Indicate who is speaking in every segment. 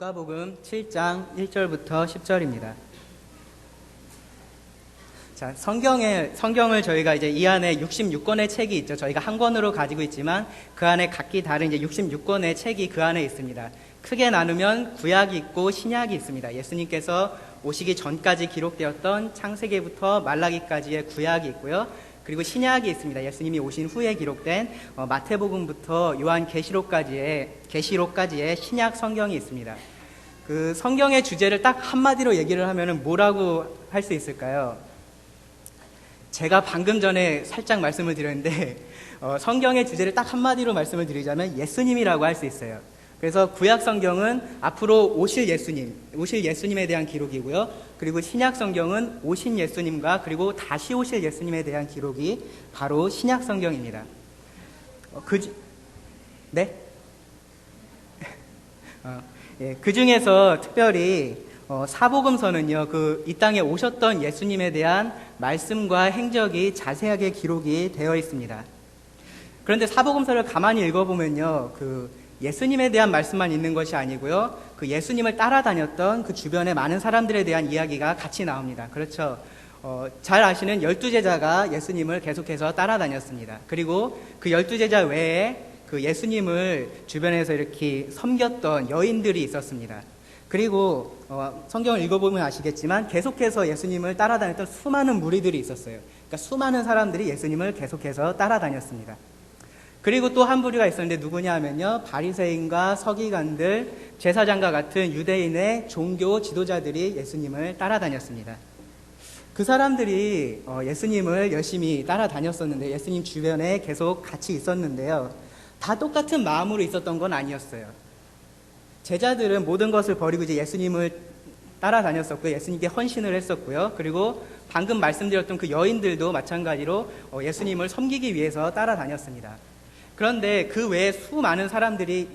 Speaker 1: 누가복음 7장 1절부터 10절입니다. 자, 성경을 저희가 이제 이 안에 66권의 책이 있죠. 저희가 한 권으로 가지고 있지만 그 안에 각기 다른 이제 66권의 책이 그 안에 있습니다. 크게 나누면 구약이 있고 신약이 있습니다. 예수님께서 오시기 전까지 기록되었던 창세기부터 말라기까지의 구약이 있고요. 그리고 신약이 있습니다. 예수님이 오신 후에 기록된 마태복음부터 요한계시록까지의 신약 성경이 있습니다. 그 성경의 주제를 딱 한마디로 얘기를 하면은 뭐라고 할 수 있을까요? 제가 방금 전에 살짝 말씀을 드렸는데 성경의 주제를 딱 한마디로 말씀을 드리자면 예수님이라고 할 수 있어요. 그래서 구약 성경은 앞으로 오실 예수님에 대한 기록이고요. 그리고 신약 성경은 오신 예수님과 그리고 다시 오실 예수님에 대한 기록이 바로 신약 성경입니다. 그 중에서 특별히 사복음서는요, 이 땅에 오셨던 예수님에 대한 말씀과 행적이 자세하게 기록이 되어 있습니다. 그런데 사복음서를 가만히 읽어보면요, 예수님에 대한 말씀만 있는 것이 아니고요, 그 예수님을 따라다녔던 그 주변의 많은 사람들에 대한 이야기가 같이 나옵니다. 그렇죠. 잘 아시는 12제자가 예수님을 계속해서 따라다녔습니다. 그리고 그 12제자 외에 그 예수님을 주변에서 이렇게 섬겼던 여인들이 있었습니다. 그리고 성경을 읽어보면 아시겠지만 계속해서 예수님을 따라다녔던 수많은 무리들이 있었어요. 그러니까 수많은 사람들이 예수님을 계속해서 따라다녔습니다. 그리고 또 한 부류가 있었는데 누구냐 하면요, 바리새인과 서기관들, 제사장과 같은 유대인의 종교 지도자들이 예수님을 따라다녔습니다. 그 사람들이 예수님을 열심히 따라다녔었는데 예수님 주변에 계속 같이 있었는데요, 다 똑같은 마음으로 있었던 건 아니었어요. 제자들은 모든 것을 버리고 이제 예수님을 따라다녔었고요. 예수님께 헌신을 했었고요. 그리고 방금 말씀드렸던 그 여인들도 마찬가지로 예수님을 섬기기 위해서 따라다녔습니다. 그런데 그 외에 수많은 사람들이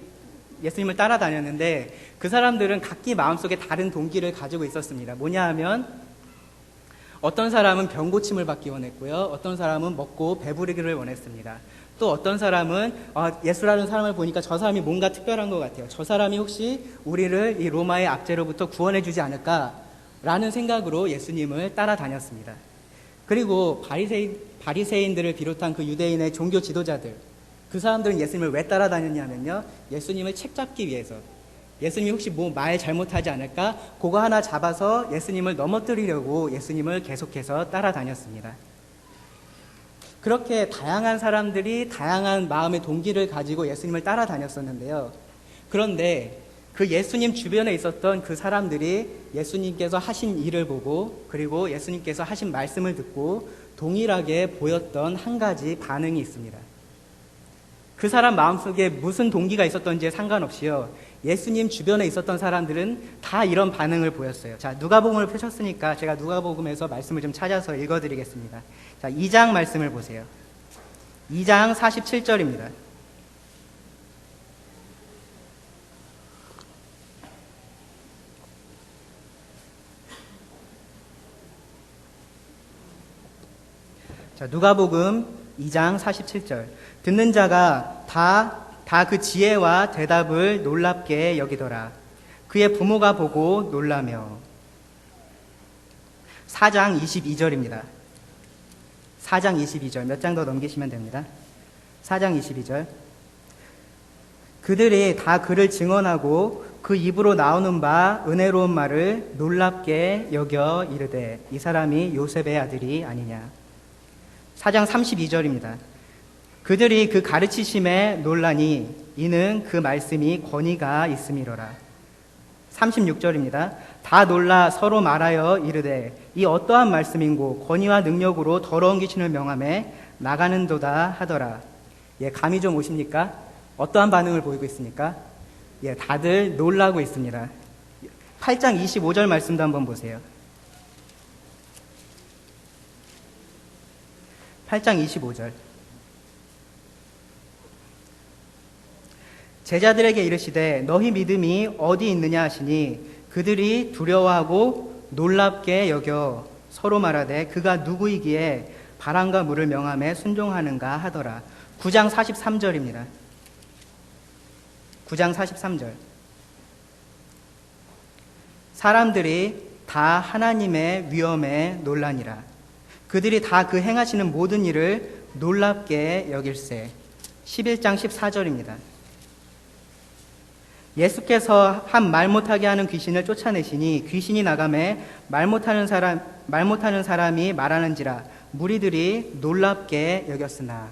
Speaker 1: 예수님을 따라다녔는데 그 사람들은 각기 마음속에 다른 동기를 가지고 있었습니다. 뭐냐 하면 어떤 사람은 병 고침을 받기 원했고요. 어떤 사람은 먹고 배부르기를 원했습니다. 또 어떤 사람은 예수라는 사람을 보니까 저 사람이 뭔가 특별한 것 같아요. 저 사람이 혹시 우리를 이 로마의 압제로부터 구원해 주지 않을까라는 생각으로 예수님을 따라다녔습니다. 그리고 바리새인들을 비롯한 그 유대인의 종교 지도자들, 그 사람들은 예수님을 왜 따라다녔냐면요, 예수님을 책잡기 위해서, 예수님이 혹시 뭐 말 잘못하지 않을까, 그거 하나 잡아서 예수님을 넘어뜨리려고 예수님을 계속해서 따라다녔습니다. 그렇게 다양한 사람들이 다양한 마음의 동기를 가지고 예수님을 따라다녔었는데요. 그런데 그 예수님 주변에 있었던 그 사람들이 예수님께서 하신 일을 보고 그리고 예수님께서 하신 말씀을 듣고 동일하게 보였던 한 가지 반응이 있습니다. 그 사람 마음속에 무슨 동기가 있었던지에 상관없이요, 예수님 주변에 있었던 사람들은 다 이런 반응을 보였어요. 자, 누가복음을 펴셨으니까 제가 누가복음에서 말씀을 좀 찾아서 읽어드리겠습니다. 자, 2장 말씀을 보세요. 2장 47절입니다. 자, 누가복음 2장 47절. 듣는 자가 다 그 지혜와 대답을 놀랍게 여기더라. 그의 부모가 보고 놀라며. 4장 22절입니다. 4장 22절. 몇 장 더 넘기시면 됩니다. 4장 22절. 그들이 다 그를 증언하고 그 입으로 나오는 바 은혜로운 말을 놀랍게 여겨 이르되 이 사람이 요셉의 아들이 아니냐. 4장 32절입니다. 그들이 그 가르치심에 놀라니 이는 그 말씀이 권위가 있음이로라. 36절입니다. 다 놀라 서로 말하여 이르되 이 어떠한 말씀인고 권위와 능력으로 더러운 귀신을 명함에 나가는도다 하더라. 예, 감이 좀 오십니까? 어떠한 반응을 보이고 있습니까? 예, 다들 놀라고 있습니다. 8장 25절 말씀도 한번 보세요. 8장 25절. 제자들에게 이르시되 너희 믿음이 어디 있느냐 하시니 그들이 두려워하고 놀랍게 여겨 서로 말하되 그가 누구이기에 바람과 물을 명함에 순종하는가 하더라. 9장 43절입니다. 9장 43절. 사람들이 다 하나님의 위엄에 놀라니라. 그들이 다 그 행하시는 모든 일을 놀랍게 여길세. 11장 14절입니다. 예수께서 한 말 못하게 하는 귀신을 쫓아내시니 귀신이 나가매 말 못하는 사람이 말하는지라 무리들이 놀랍게 여겼으나.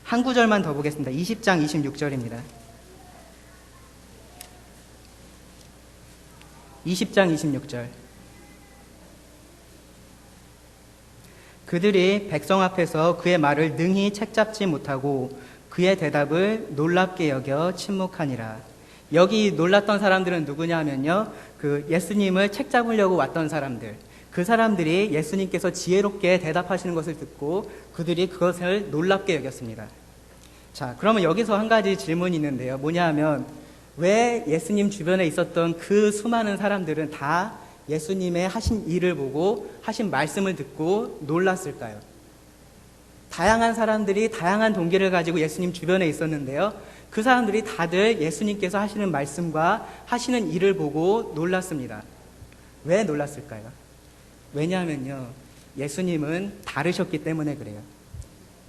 Speaker 1: 한 구절만 더 보겠습니다. 20장 26절입니다. 20장 26절. 그들이 백성 앞에서 그의 말을 능히 책잡지 못하고 그의 대답을 놀랍게 여겨 침묵하니라. 여기 놀랐던 사람들은 누구냐 하면요, 그 예수님을 책잡으려고 왔던 사람들, 그 사람들이 예수님께서 지혜롭게 대답하시는 것을 듣고 그들이 그것을 놀랍게 여겼습니다. 자, 그러면 여기서 한 가지 질문이 있는데요. 뭐냐 하면, 왜 예수님 주변에 있었던 그 수많은 사람들은 다 예수님의 하신 일을 보고 하신 말씀을 듣고 놀랐을까요? 다양한 사람들이 다양한 동기를 가지고 예수님 주변에 있었는데요. 그 사람들이 다들 예수님께서 하시는 말씀과 하시는 일을 보고 놀랐습니다. 왜 놀랐을까요? 왜냐하면요, 예수님은 다르셨기 때문에 그래요.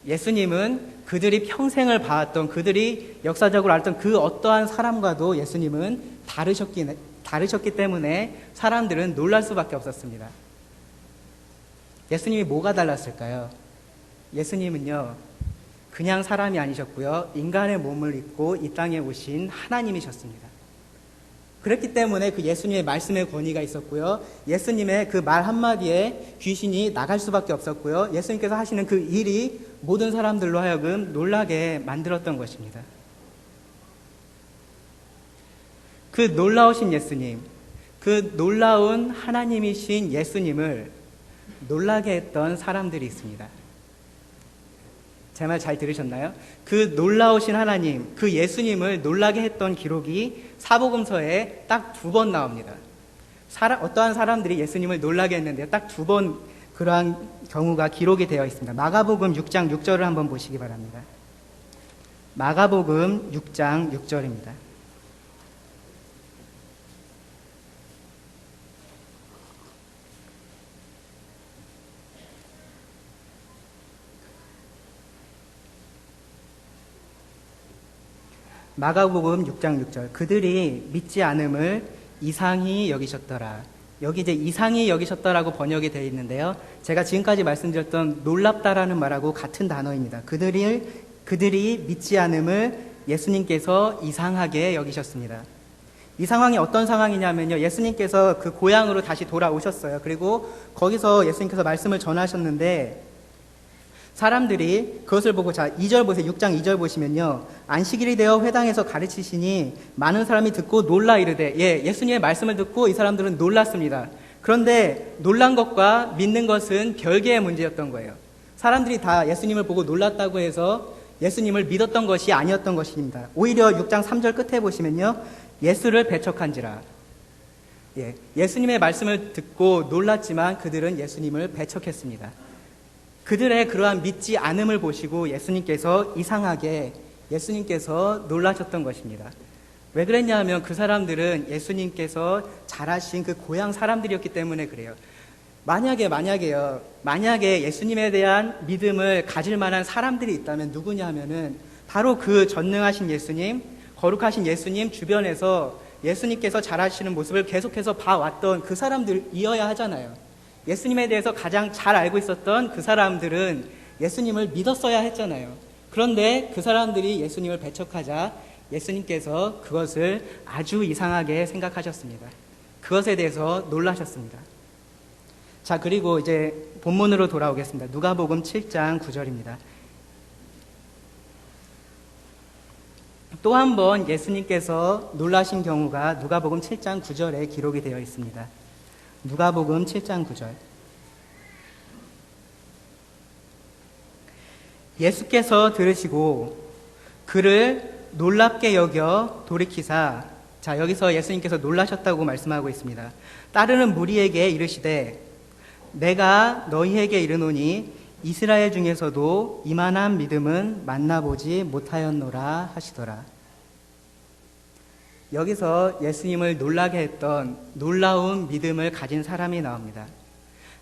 Speaker 1: 예수님은 그들이 평생을 봐왔던, 그들이 역사적으로 알던 그 어떠한 사람과도 예수님은 다르셨기 때문에 사람들은 놀랄 수밖에 없었습니다. 예수님이 뭐가 달랐을까요? 예수님은요, 그냥 사람이 아니셨고요, 인간의 몸을 입고 이 땅에 오신 하나님이셨습니다. 그렇기 때문에 그 예수님의 말씀의 권위가 있었고요, 예수님의 그 말 한마디에 귀신이 나갈 수밖에 없었고요, 예수님께서 하시는 그 일이 모든 사람들로 하여금 놀라게 만들었던 것입니다. 그 놀라우신 예수님, 그 놀라운 하나님이신 예수님을 놀라게 했던 사람들이 있습니다. 제 말 잘 들으셨나요? 그 놀라우신 하나님, 그 예수님을 놀라게 했던 기록이 사복음서에 딱 2번 나옵니다. 어떠한 사람들이 예수님을 놀라게 했는데요, 딱 2번 그러한 경우가 기록이 되어 있습니다. 마가복음 6장 6절을 한번 보시기 바랍니다. 마가복음 6장 6절입니다. 마가복음 6장 6절. 그들이 믿지 않음을 이상히 여기셨더라. 여기 이제 이상히 여기셨더라고 번역이 되어 있는데요, 제가 지금까지 말씀드렸던 놀랍다라는 말하고 같은 단어입니다. 그들이 믿지 않음을 예수님께서 이상하게 여기셨습니다. 이 상황이 어떤 상황이냐면요, 예수님께서 그 고향으로 다시 돌아오셨어요. 그리고 거기서 예수님께서 말씀을 전하셨는데, 사람들이 그것을 보고, 자, 2절 보세요. 6장 2절 보시면요, 안식일이 되어 회당에서 가르치시니 많은 사람이 듣고 놀라 이르되, 예수님의 말씀을 듣고 이 사람들은 놀랐습니다. 그런데 놀란 것과 믿는 것은 별개의 문제였던 거예요. 사람들이 다 예수님을 보고 놀랐다고 해서 예수님을 믿었던 것이 아니었던 것입니다. 오히려 6장 3절 끝에 보시면요, 예수를 배척한지라. 예수님의 말씀을 듣고 놀랐지만 그들은 예수님을 배척했습니다. 그들의 그러한 믿지 않음을 보시고 예수님께서 이상하게 놀라셨던 것입니다. 왜 그랬냐 하면, 그 사람들은 예수님께서 잘하신 그 고향 사람들이었기 때문에 그래요. 만약에 예수님에 대한 믿음을 가질 만한 사람들이 있다면 누구냐 하면은 바로 그 전능하신 예수님, 거룩하신 예수님 주변에서 예수님께서 잘하시는 모습을 계속해서 봐왔던 그 사람들이어야 하잖아요. 예수님에 대해서 가장 잘 알고 있었던 그 사람들은 예수님을 믿었어야 했잖아요. 그런데 그 사람들이 예수님을 배척하자 예수님께서 그것을 아주 이상하게 생각하셨습니다. 그것에 대해서 놀라셨습니다. 자, 그리고 이제 본문으로 돌아오겠습니다. 누가복음 7장 9절입니다. 또 한 번 예수님께서 놀라신 경우가 누가복음 7장 9절에 기록이 되어 있습니다. 누가복음 7장 9절. 예수께서 들으시고 그를 놀랍게 여겨 돌이키사, 자, 여기서 예수님께서 놀라셨다고 말씀하고 있습니다. 따르는 무리에게 이르시되, 내가 너희에게 이르노니 이스라엘 중에서도 이만한 믿음은 만나보지 못하였노라 하시더라. 여기서 예수님을 놀라게 했던 놀라운 믿음을 가진 사람이 나옵니다.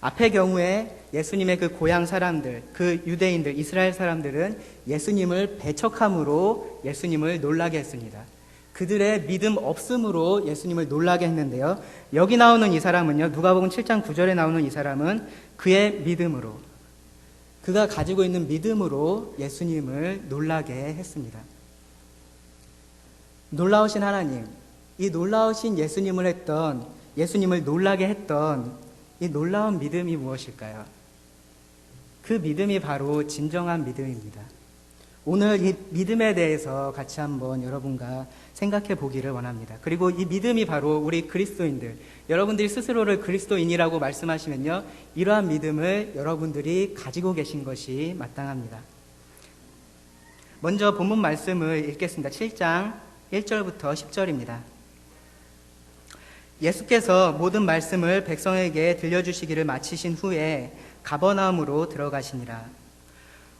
Speaker 1: 앞의 경우에 예수님의 그 고향 사람들, 그 유대인들, 이스라엘 사람들은 예수님을 배척함으로 예수님을 놀라게 했습니다. 그들의 믿음 없음으로 예수님을 놀라게 했는데요. 여기 나오는 이 사람은요, 누가복음 7장 9절에 나오는 이 사람은 그의 믿음으로, 그가 가지고 있는 믿음으로 예수님을 놀라게 했습니다. 놀라우신 하나님, 이 놀라우신 예수님을 놀라게 했던 이 놀라운 믿음이 무엇일까요? 그 믿음이 바로 진정한 믿음입니다. 오늘 이 믿음에 대해서 같이 한번 여러분과 생각해 보기를 원합니다. 그리고 이 믿음이 바로 우리 그리스도인들, 여러분들이 스스로를 그리스도인이라고 말씀하시면요, 이러한 믿음을 여러분들이 가지고 계신 것이 마땅합니다. 먼저 본문 말씀을 읽겠습니다. 7장 1절부터 10절입니다. 예수께서 모든 말씀을 백성에게 들려주시기를 마치신 후에 가버나움으로 들어가시니라.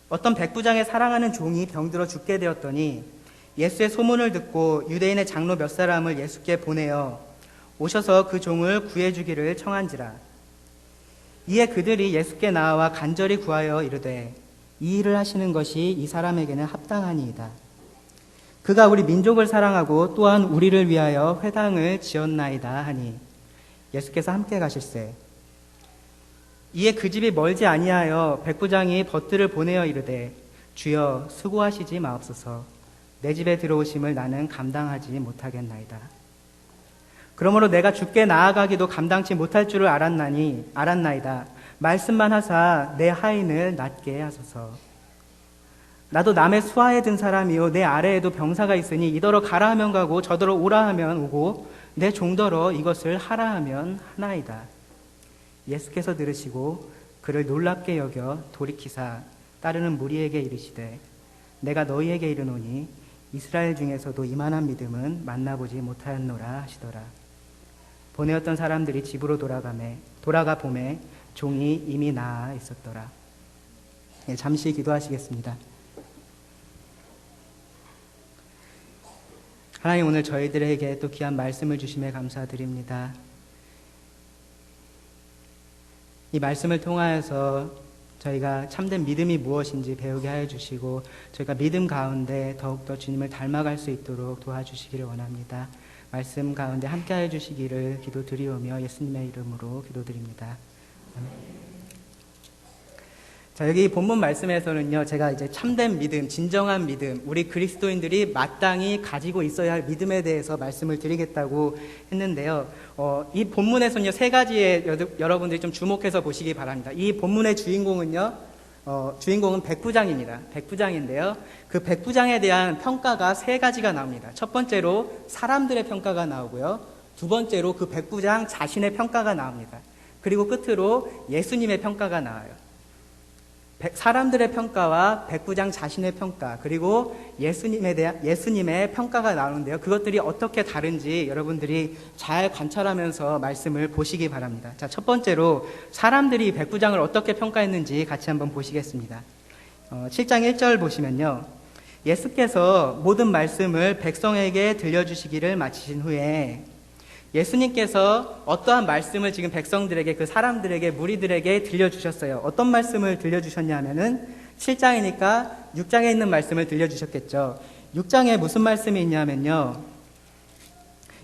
Speaker 1: 어떤 백부장의 사랑하는 종이 병들어 죽게 되었더니 예수의 소문을 듣고 유대인의 장로 몇 사람을 예수께 보내어 오셔서 그 종을 구해주기를 청한지라. 이에 그들이 예수께 나와 간절히 구하여 이르되 이 일을 하시는 것이 이 사람에게는 합당하니이다. 그가 우리 민족을 사랑하고 또한 우리를 위하여 회당을 지었나이다 하니 예수께서 함께 가실세. 이에 그 집이 멀지 아니하여 백부장이 벗들을 보내어 이르되 주여 수고하시지 마옵소서. 내 집에 들어오심을 나는 감당하지 못하겠나이다. 그러므로 내가 주께 나아가기도 감당치 못할 줄을 알았나이다. 말씀만 하사 내 하인을 낫게 하소서. 나도 남의 수하에 든 사람이요 내 아래에도 병사가 있으니 이더러 가라 하면 가고 저더러 오라 하면 오고 내 종더러 이것을 하라 하면 하나이다. 예수께서 들으시고 그를 놀랍게 여겨 돌이키사 따르는 무리에게 이르시되 내가 너희에게 이르노니 이스라엘 중에서도 이만한 믿음은 만나보지 못하였노라 하시더라. 보내었던 사람들이 집으로 돌아가 보매 종이 이미 나아 있었더라. 잠시 기도하시겠습니다. 하나님, 오늘 저희들에게 또 귀한 말씀을 주심에 감사드립니다. 이 말씀을 통하여서 저희가 참된 믿음이 무엇인지 배우게 하여 주시고 저희가 믿음 가운데 더욱더 주님을 닮아갈 수 있도록 도와주시기를 원합니다. 말씀 가운데 함께 하여 주시기를 기도드리오며 예수님의 이름으로 기도드립니다. 아멘. 자, 여기 본문 말씀에서는요, 제가 이제 참된 믿음, 진정한 믿음, 우리 그리스도인들이 마땅히 가지고 있어야 할 믿음에 대해서 말씀을 드리겠다고 했는데요. 이 본문에서는요, 세 가지에 여러분들이 좀 주목해서 보시기 바랍니다. 이 본문의 주인공은 백부장입니다. 백부장인데요. 그 백부장에 대한 평가가 세 가지가 나옵니다. 첫 번째로 사람들의 평가가 나오고요. 두 번째로 그 백부장 자신의 평가가 나옵니다. 그리고 끝으로 예수님의 평가가 나와요. 사람들의 평가와 백부장 자신의 평가, 그리고 예수님의 평가가 나오는데요. 그것들이 어떻게 다른지 여러분들이 잘 관찰하면서 말씀을 보시기 바랍니다. 자, 첫 번째로 사람들이 백부장을 어떻게 평가했는지 같이 한번 보시겠습니다. 7장 1절 보시면요. 예수께서 모든 말씀을 백성에게 들려주시기를 마치신 후에 예수님께서 어떠한 말씀을 지금 백성들에게, 그 사람들에게, 무리들에게 들려주셨어요. 어떤 말씀을 들려주셨냐면은 7장이니까 6장에 있는 말씀을 들려주셨겠죠. 6장에 무슨 말씀이 있냐면요.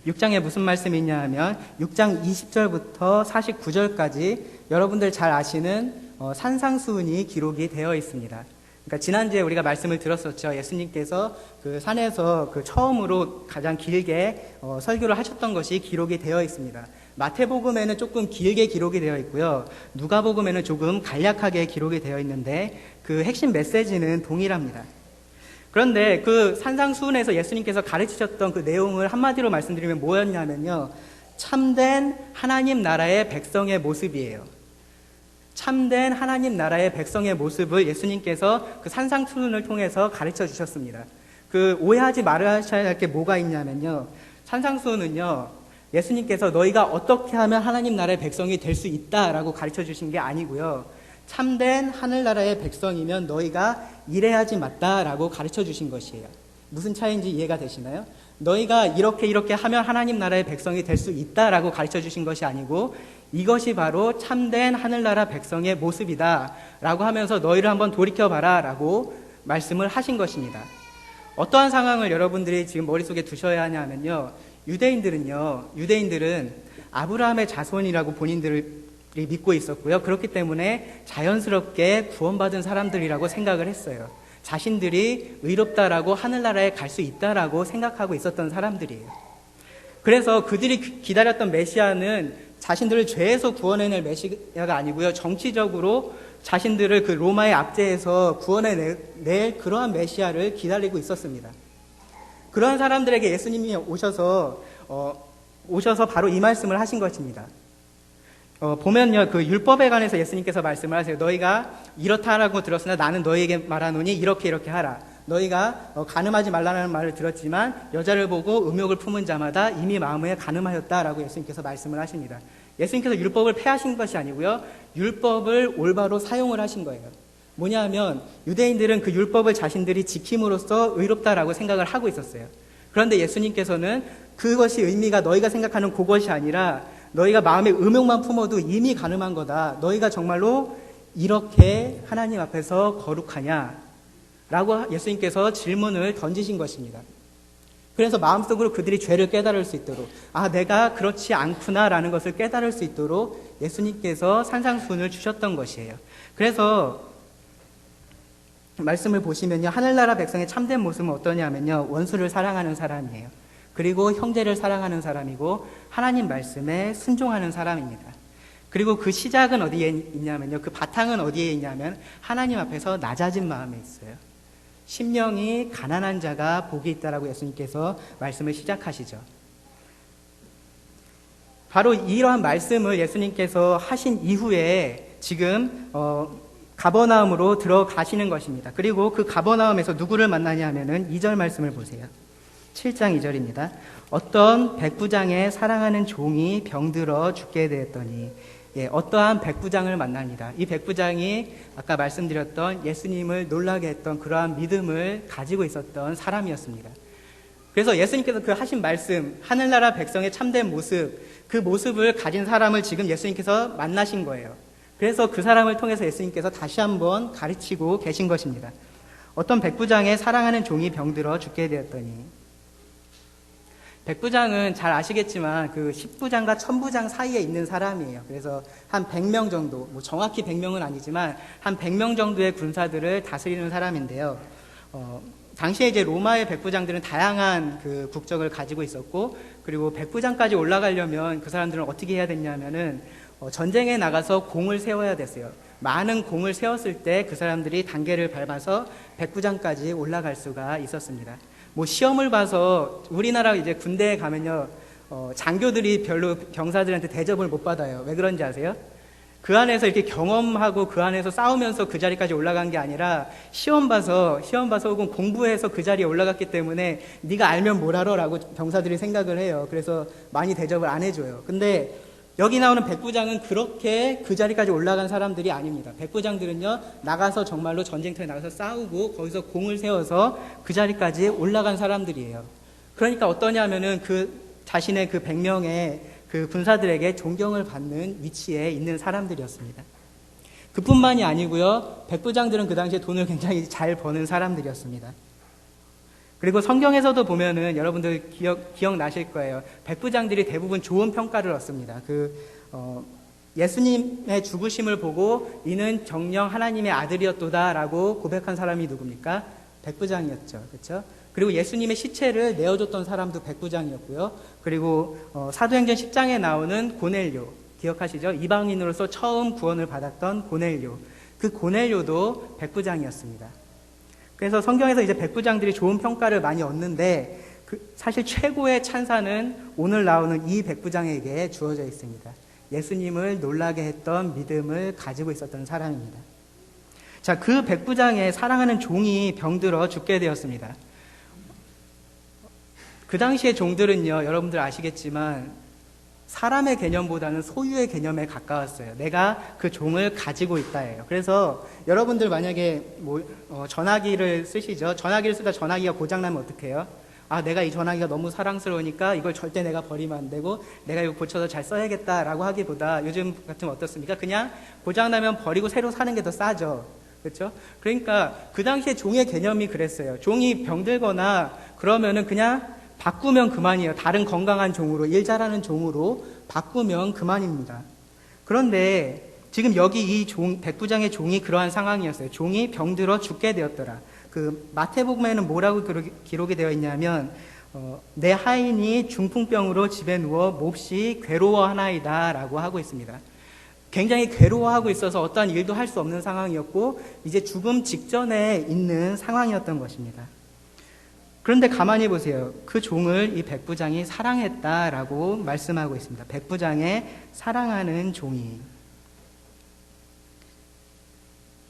Speaker 1: 6장에 무슨 말씀이 있냐면 6장 20절부터 49절까지 여러분들 잘 아시는 산상수훈이 기록이 되어 있습니다. 그러니까 지난주에 우리가 말씀을 들었었죠. 예수님께서 그 산에서 그 처음으로 가장 길게 설교를 하셨던 것이 기록이 되어 있습니다. 마태복음에는 조금 길게 기록이 되어 있고요. 누가복음에는 조금 간략하게 기록이 되어 있는데 그 핵심 메시지는 동일합니다. 그런데 그 산상수훈에서 예수님께서 가르치셨던 그 내용을 한마디로 말씀드리면 뭐였냐면요. 참된 하나님 나라의 백성의 모습이에요. 참된 하나님 나라의 백성의 모습을 예수님께서 그 산상수훈을 통해서 가르쳐 주셨습니다. 그 오해하지 말아야 할 게 뭐가 있냐면요. 산상수훈은요, 예수님께서 너희가 어떻게 하면 하나님 나라의 백성이 될 수 있다라고 가르쳐 주신 게 아니고요. 참된 하늘나라의 백성이면 너희가 이래야지 맞다라고 가르쳐 주신 것이에요. 무슨 차이인지 이해가 되시나요? 너희가 이렇게 하면 하나님 나라의 백성이 될 수 있다라고 가르쳐 주신 것이 아니고 이것이 바로 참된 하늘나라 백성의 모습이다 라고 하면서 너희를 한번 돌이켜봐라 라고 말씀을 하신 것입니다. 어떠한 상황을 여러분들이 지금 머릿속에 두셔야 하냐면요, 유대인들은 아브라함의 자손이라고 본인들이 믿고 있었고요. 그렇기 때문에 자연스럽게 구원받은 사람들이라고 생각을 했어요. 자신들이 의롭다라고 하늘나라에 갈 수 있다라고 생각하고 있었던 사람들이에요. 그래서 그들이 기다렸던 메시아는 자신들을 죄에서 구원해낼 메시아가 아니고요, 정치적으로 자신들을 그 로마의 압제에서 구원해낼 그러한 메시아를 기다리고 있었습니다. 그러한 사람들에게 예수님이 오셔서 바로 이 말씀을 하신 것입니다. 보면요, 그 율법에 관해서 예수님께서 말씀을 하세요. 너희가 이렇다라고 들었으나 나는 너희에게 말하노니 이렇게 하라. 너희가 간음하지 말라는 말을 들었지만 여자를 보고 음욕을 품은 자마다 이미 마음에 간음하였다라고 예수님께서 말씀을 하십니다. 예수님께서 율법을 폐하신 것이 아니고요, 율법을 올바로 사용을 하신 거예요. 뭐냐 하면 유대인들은 그 율법을 자신들이 지킴으로써 의롭다라고 생각을 하고 있었어요. 그런데 예수님께서는 그것이 의미가 너희가 생각하는 그것이 아니라 너희가 마음에 음욕만 품어도 이미 가늠한 거다. 너희가 정말로 이렇게 하나님 앞에서 거룩하냐? 라고 예수님께서 질문을 던지신 것입니다. 그래서 마음속으로 그들이 죄를 깨달을 수 있도록, 내가 그렇지 않구나라는 것을 깨달을 수 있도록 예수님께서 산상수훈을 주셨던 것이에요. 그래서 말씀을 보시면요, 하늘나라 백성의 참된 모습은 어떠냐면요, 원수를 사랑하는 사람이에요. 그리고 형제를 사랑하는 사람이고 하나님 말씀에 순종하는 사람입니다. 그리고 그 시작은 어디에 있냐면요, 그 바탕은 어디에 있냐면 하나님 앞에서 낮아진 마음에 있어요. 심령이 가난한 자가 복이 있다라고 예수님께서 말씀을 시작하시죠. 바로 이러한 말씀을 예수님께서 하신 이후에 지금 가버나움으로 들어가시는 것입니다. 그리고 그 가버나움에서 누구를 만나냐 하면은 2절 말씀을 보세요. 7장 2절입니다. 어떤 백부장의 사랑하는 종이 병들어 죽게 되었더니, 어떠한 백부장을 만납니다. 이 백부장이 아까 말씀드렸던 예수님을 놀라게 했던 그러한 믿음을 가지고 있었던 사람이었습니다. 그래서 예수님께서 그 하신 말씀, 하늘나라 백성의 참된 모습, 그 모습을 가진 사람을 지금 예수님께서 만나신 거예요. 그래서 그 사람을 통해서 예수님께서 다시 한번 가르치고 계신 것입니다. 어떤 백부장의 사랑하는 종이 병들어 죽게 되었더니, 백부장은 잘 아시겠지만 그 10부장과 1000부장 사이에 있는 사람이에요. 그래서 한 100명 정도, 정확히 100명은 아니지만 한 100명 정도의 군사들을 다스리는 사람인데요. 당시에 이제 로마의 백부장들은 다양한 그 국적을 가지고 있었고, 그리고 백부장까지 올라가려면 그 사람들은 어떻게 해야 됐냐면은 전쟁에 나가서 공을 세워야 됐어요. 많은 공을 세웠을 때 그 사람들이 단계를 밟아서 백부장까지 올라갈 수가 있었습니다. 시험을 봐서 우리나라 이제 군대에 가면요, 장교들이 별로 병사들한테 대접을 못 받아요. 왜 그런지 아세요? 그 안에서 이렇게 경험하고 그 안에서 싸우면서 그 자리까지 올라간 게 아니라 시험 봐서 혹은 공부해서 그 자리에 올라갔기 때문에 네가 알면 뭘 알아라고 병사들이 생각을 해요. 그래서 많이 대접을 안 해줘요. 근데 여기 나오는 백부장은 그렇게 그 자리까지 올라간 사람들이 아닙니다. 백부장들은요, 나가서 정말로 전쟁터에 나가서 싸우고 거기서 공을 세워서 그 자리까지 올라간 사람들이에요. 그러니까 어떠냐면은 그 자신의 그 100명의 그 군사들에게 존경을 받는 위치에 있는 사람들이었습니다. 그뿐만이 아니고요, 백부장들은 그 당시에 돈을 굉장히 잘 버는 사람들이었습니다. 그리고 성경에서도 보면은 여러분들 기억나실 거예요. 백부장들이 대부분 좋은 평가를 얻습니다. 예수님의 죽으심을 보고 이는 정녕 하나님의 아들이었도다라고 고백한 사람이 누굽니까? 백부장이었죠. 그렇죠? 그리고 예수님의 시체를 내어줬던 사람도 백부장이었고요. 그리고 사도행전 10장에 나오는 고넬료, 기억하시죠? 이방인으로서 처음 구원을 받았던 고넬료. 그 고넬료도 백부장이었습니다. 그래서 성경에서 이제 백부장들이 좋은 평가를 많이 얻는데 사실 최고의 찬사는 오늘 나오는 이 백부장에게 주어져 있습니다. 예수님을 놀라게 했던 믿음을 가지고 있었던 사람입니다. 자, 그 백부장의 사랑하는 종이 병들어 죽게 되었습니다. 그 당시의 종들은요, 여러분들 아시겠지만 사람의 개념보다는 소유의 개념에 가까웠어요. 내가 그 종을 가지고 있다예요. 그래서 여러분들 만약에 전화기를 쓰시죠. 전화기를 쓰다 전화기가 고장나면 어떻게 해요? 아, 내가 이 전화기가 너무 사랑스러우니까 이걸 절대 내가 버리면 안 되고 내가 이거 고쳐서 잘 써야겠다라고 하기보다 요즘 같으면 어떻습니까? 그냥 고장나면 버리고 새로 사는 게 더 싸죠. 그렇죠? 그러니까 그 당시에 종의 개념이 그랬어요. 종이 병들거나 그러면은 그냥 바꾸면 그만이에요. 다른 건강한 종으로, 일 잘하는 종으로 바꾸면 그만입니다. 그런데 지금 여기 이 백부장의 종이 그러한 상황이었어요. 종이 병들어 죽게 되었더라. 그 마태복음에는 뭐라고 기록이 되어 있냐면 내 하인이 중풍병으로 집에 누워 몹시 괴로워하나이다 라고 하고 있습니다. 굉장히 괴로워하고 있어서 어떠한 일도 할 수 없는 상황이었고 이제 죽음 직전에 있는 상황이었던 것입니다. 그런데 가만히 보세요. 그 종을 이 백부장이 사랑했다라고 말씀하고 있습니다. 백부장의 사랑하는 종이.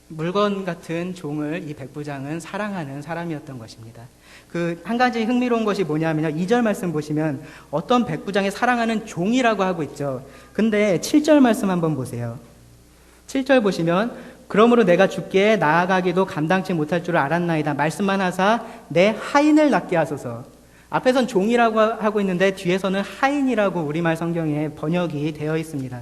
Speaker 1: 물건 같은 종을 이 백부장은 사랑하는 사람이었던 것입니다. 그 한 가지 흥미로운 것이 뭐냐면요. 2절 말씀 보시면 어떤 백부장이 사랑하는 종이라고 하고 있죠. 근데 7절 말씀 한번 보세요. 7절 보시면 그러므로 내가 주께 나아가기도 감당치 못할 줄 알았나이다. 말씀만 하사 내 하인을 낫게 하소서. 앞에선 종이라고 하고 있는데 뒤에서는 하인이라고 우리말 성경에 번역이 되어 있습니다.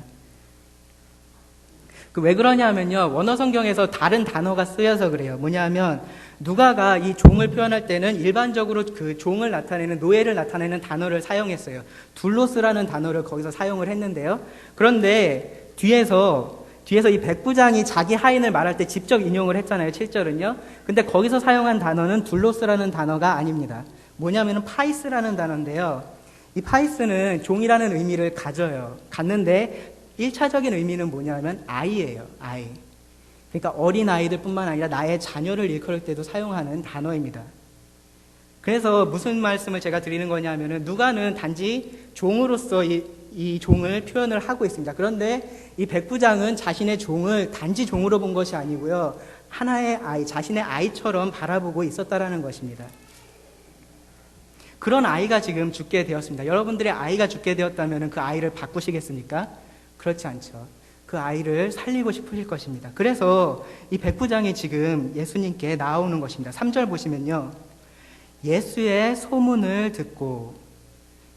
Speaker 1: 왜 그러냐면요. 원어 성경에서 다른 단어가 쓰여서 그래요. 뭐냐면 누가가 이 종을 표현할 때는 일반적으로 그 종을 나타내는 노예를 나타내는 단어를 사용했어요. 둘로스라는 단어를 거기서 사용을 했는데요. 그런데 뒤에서 이 백부장이 자기 하인을 말할 때 직접 인용을 했잖아요. 7절은요. 근데 거기서 사용한 단어는 둘로스라는 단어가 아닙니다. 뭐냐면은 파이스라는 단어인데요. 이 파이스는 종이라는 의미를 갖는데 1차적인 의미는 뭐냐면 아이예요. 아이. 그러니까 어린 아이들 뿐만 아니라 나의 자녀를 일컬을 때도 사용하는 단어입니다. 그래서 무슨 말씀을 제가 드리는 거냐면은 누가는 단지 종으로서 이 종을 표현을 하고 있습니다. 그런데 이 백부장은 자신의 종을 단지 종으로 본 것이 아니고요. 하나의 아이, 자신의 아이처럼 바라보고 있었다라는 것입니다. 그런 아이가 지금 죽게 되었습니다. 여러분들의 아이가 죽게 되었다면 그 아이를 바꾸시겠습니까? 그렇지 않죠. 그 아이를 살리고 싶으실 것입니다. 그래서 이 백부장이 지금 예수님께 나오는 것입니다. 3절 보시면요. 예수의 소문을 듣고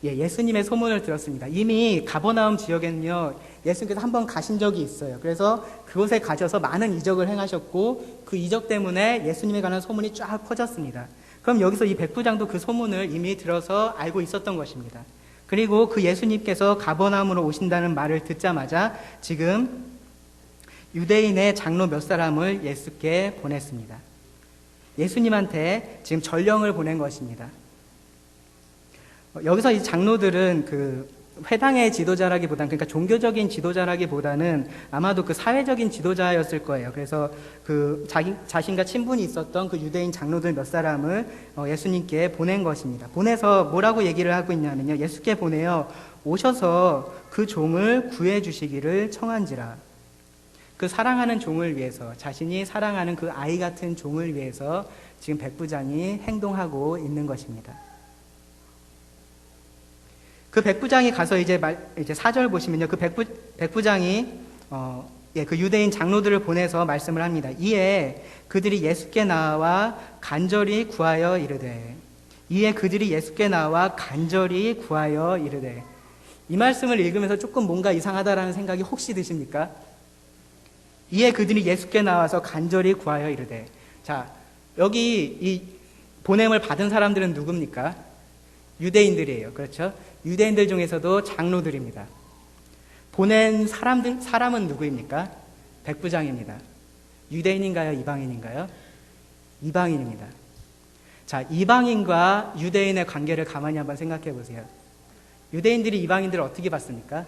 Speaker 1: 예수님의 소문을 들었습니다. 이미 가버나움 지역에는요. 예수님께서 한번 가신 적이 있어요. 그래서 그곳에 가셔서 많은 이적을 행하셨고 그 이적 때문에 예수님에 관한 소문이 쫙 퍼졌습니다. 그럼 여기서 이 백부장도 그 소문을 이미 들어서 알고 있었던 것입니다. 그리고 그 예수님께서 가버나움으로 오신다는 말을 듣자마자 지금 유대인의 장로 몇 사람을 예수께 보냈습니다. 예수님한테 지금 전령을 보낸 것입니다. 여기서 이 장로들은 그 회당의 지도자라기보다는, 그러니까 종교적인 지도자라기보다는 아마도 그 사회적인 지도자였을 거예요. 그래서 그 자신과 친분이 있었던 그 유대인 장로들 몇 사람을 예수님께 보낸 것입니다. 보내서 뭐라고 얘기를 하고 있냐면요. 예수께 보내요. 오셔서 그 종을 구해 주시기를 청한지라. 그 사랑하는 종을 위해서, 자신이 사랑하는 그 아이 같은 종을 위해서 지금 백부장이 행동하고 있는 것입니다. 그 백부장이 가서 이제 4절 보시면요. 그 백부장이 그 유대인 장로들을 보내서 말씀을 합니다. 이에 그들이 예수께 나와 간절히 구하여 이르되. 이 말씀을 읽으면서 조금 뭔가 이상하다라는 생각이 혹시 드십니까? 이에 그들이 예수께 나와서 간절히 구하여 이르되. 자, 여기 이 보냄을 받은 사람들은 누굽니까? 유대인들이에요. 그렇죠? 유대인들 중에서도 장로들입니다. 보낸 사람은 누구입니까? 백부장입니다. 유대인인가요? 이방인인가요? 이방인입니다. 자, 이방인과 유대인의 관계를 가만히 한번 생각해 보세요. 유대인들이 이방인들을 어떻게 봤습니까?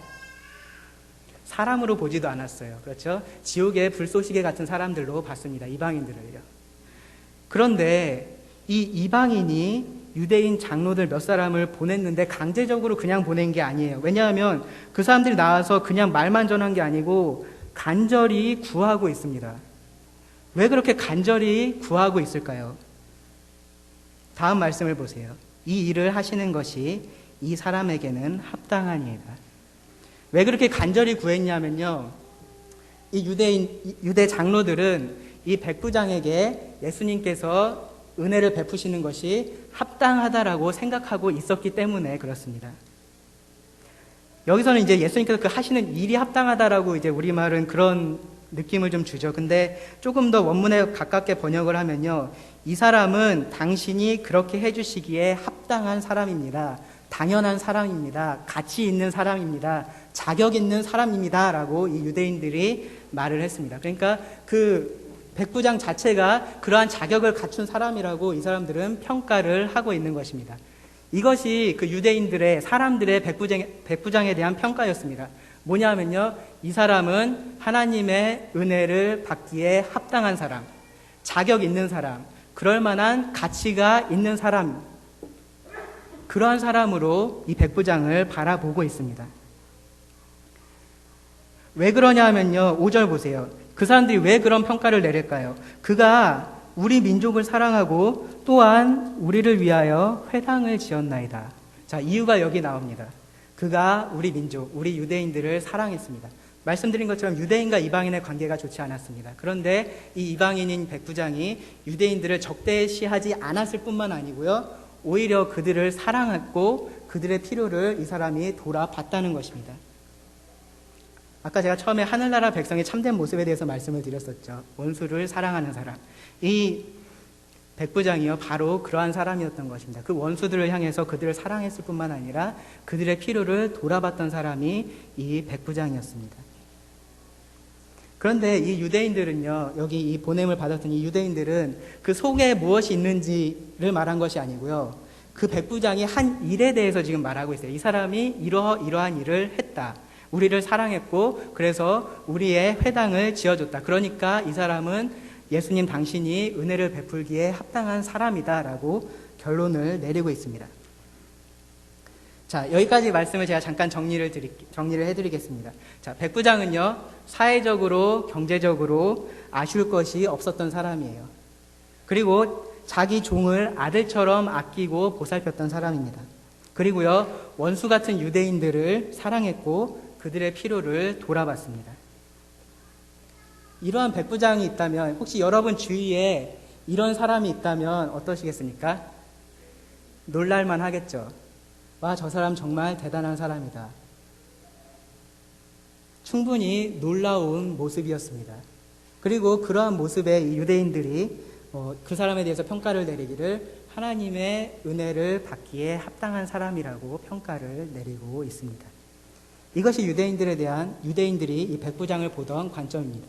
Speaker 1: 사람으로 보지도 않았어요. 그렇죠? 지옥의 불쏘시개 같은 사람들로 봤습니다. 이방인들을요. 그런데 이 이방인이 유대인 장로들 몇 사람을 보냈는데 강제적으로 그냥 보낸 게 아니에요. 왜냐하면 그 사람들이 나와서 그냥 말만 전한 게 아니고 간절히 구하고 있습니다. 왜 그렇게 간절히 구하고 있을까요? 다음 말씀을 보세요. 이 일을 하시는 것이 이 사람에게는 합당하니이다. 왜 그렇게 간절히 구했냐면요. 이 유대 장로들은 이 백부장에게 예수님께서 은혜를 베푸시는 것이 합당하다라고 생각하고 있었기 때문에 그렇습니다. 여기서는 이제 예수님께서 그 하시는 일이 합당하다라고 이제 우리말은 그런 느낌을 좀 주죠. 근데 조금 더 원문에 가깝게 번역을 하면요. 이 사람은 당신이 그렇게 해주시기에 합당한 사람입니다. 당연한 사람입니다. 가치 있는 사람입니다. 자격 있는 사람입니다. 라고 이 유대인들이 말을 했습니다. 그러니까 그 백부장 자체가 그러한 자격을 갖춘 사람이라고 이 사람들은 평가를 하고 있는 것입니다. 이것이 그 유대인들의 사람들의 백부장에 대한 평가였습니다. 뭐냐면요, 이 사람은 하나님의 은혜를 받기에 합당한 사람, 자격 있는 사람, 그럴 만한 가치가 있는 사람, 그러한 사람으로 이 백부장을 바라보고 있습니다. 왜 그러냐 하면요, 5절 보세요. 그 사람들이 왜 그런 평가를 내릴까요? 그가 우리 민족을 사랑하고 또한 우리를 위하여 회당을 지었나이다. 자, 이유가 여기 나옵니다. 그가 우리 민족, 우리 유대인들을 사랑했습니다. 말씀드린 것처럼 유대인과 이방인의 관계가 좋지 않았습니다. 그런데 이 이방인인 백부장이 유대인들을 적대시하지 않았을 뿐만 아니고요, 오히려 그들을 사랑했고 그들의 필요를 이 사람이 돌아봤다는 것입니다. 아까 제가 처음에 하늘나라 백성의 참된 모습에 대해서 말씀을 드렸었죠. 원수를 사랑하는 사람. 이 백부장이요, 바로 그러한 사람이었던 것입니다. 그 원수들을 향해서 그들을 사랑했을 뿐만 아니라 그들의 필요를 돌아봤던 사람이 이 백부장이었습니다. 그런데 이 유대인들은요, 여기 이 보냄을 받았던 이 유대인들은 그 속에 무엇이 있는지를 말한 것이 아니고요, 그 백부장이 한 일에 대해서 지금 말하고 있어요. 이 사람이 이러한 일을 했다. 우리를 사랑했고 그래서 우리의 회당을 지어줬다. 그러니까 이 사람은 예수님 당신이 은혜를 베풀기에 합당한 사람이다라고 결론을 내리고 있습니다. 자, 여기까지 말씀을 제가 잠깐 정리를 해드리겠습니다. 자, 백부장은요, 사회적으로 경제적으로 아쉬울 것이 없었던 사람이에요. 그리고 자기 종을 아들처럼 아끼고 보살폈던 사람입니다. 그리고요, 원수 같은 유대인들을 사랑했고 그들의 필요를 돌아봤습니다. 이러한 백부장이 있다면, 혹시 여러분 주위에 이런 사람이 있다면 어떠시겠습니까? 놀랄만 하겠죠. 와, 저 사람 정말 대단한 사람이다. 충분히 놀라운 모습이었습니다. 그리고 그러한 모습에 이 유대인들이 그 사람에 대해서 평가를 내리기를 하나님의 은혜를 받기에 합당한 사람이라고 평가를 내리고 있습니다. 이것이 유대인들이 이 백부장을 보던 관점입니다.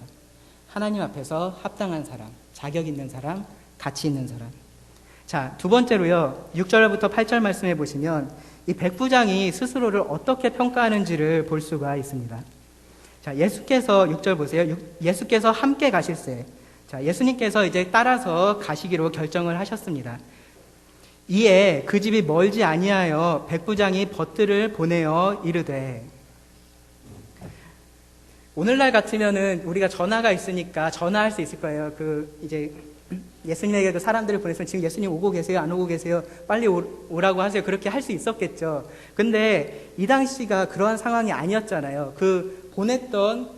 Speaker 1: 하나님 앞에서 합당한 사람, 자격 있는 사람, 가치 있는 사람. 자, 두 번째로요, 6절부터 8절 말씀해 보시면 이 백부장이 스스로를 어떻게 평가하는지를 볼 수가 있습니다. 자, 예수께서 6절 보세요. 예수께서 함께 가실세. 자, 예수님께서 이제 따라서 가시기로 결정을 하셨습니다. 이에 그 집이 멀지 아니하여 백부장이 벗들을 보내어 이르되. 오늘날 같으면은 우리가 전화가 있으니까 전화할 수 있을 거예요. 이제 예수님에게 그 사람들을 보냈으면 지금 예수님 오고 계세요? 안 오고 계세요? 빨리 오라고 하세요. 그렇게 할 수 있었겠죠. 근데 이 당시가 그러한 상황이 아니었잖아요. 보냈던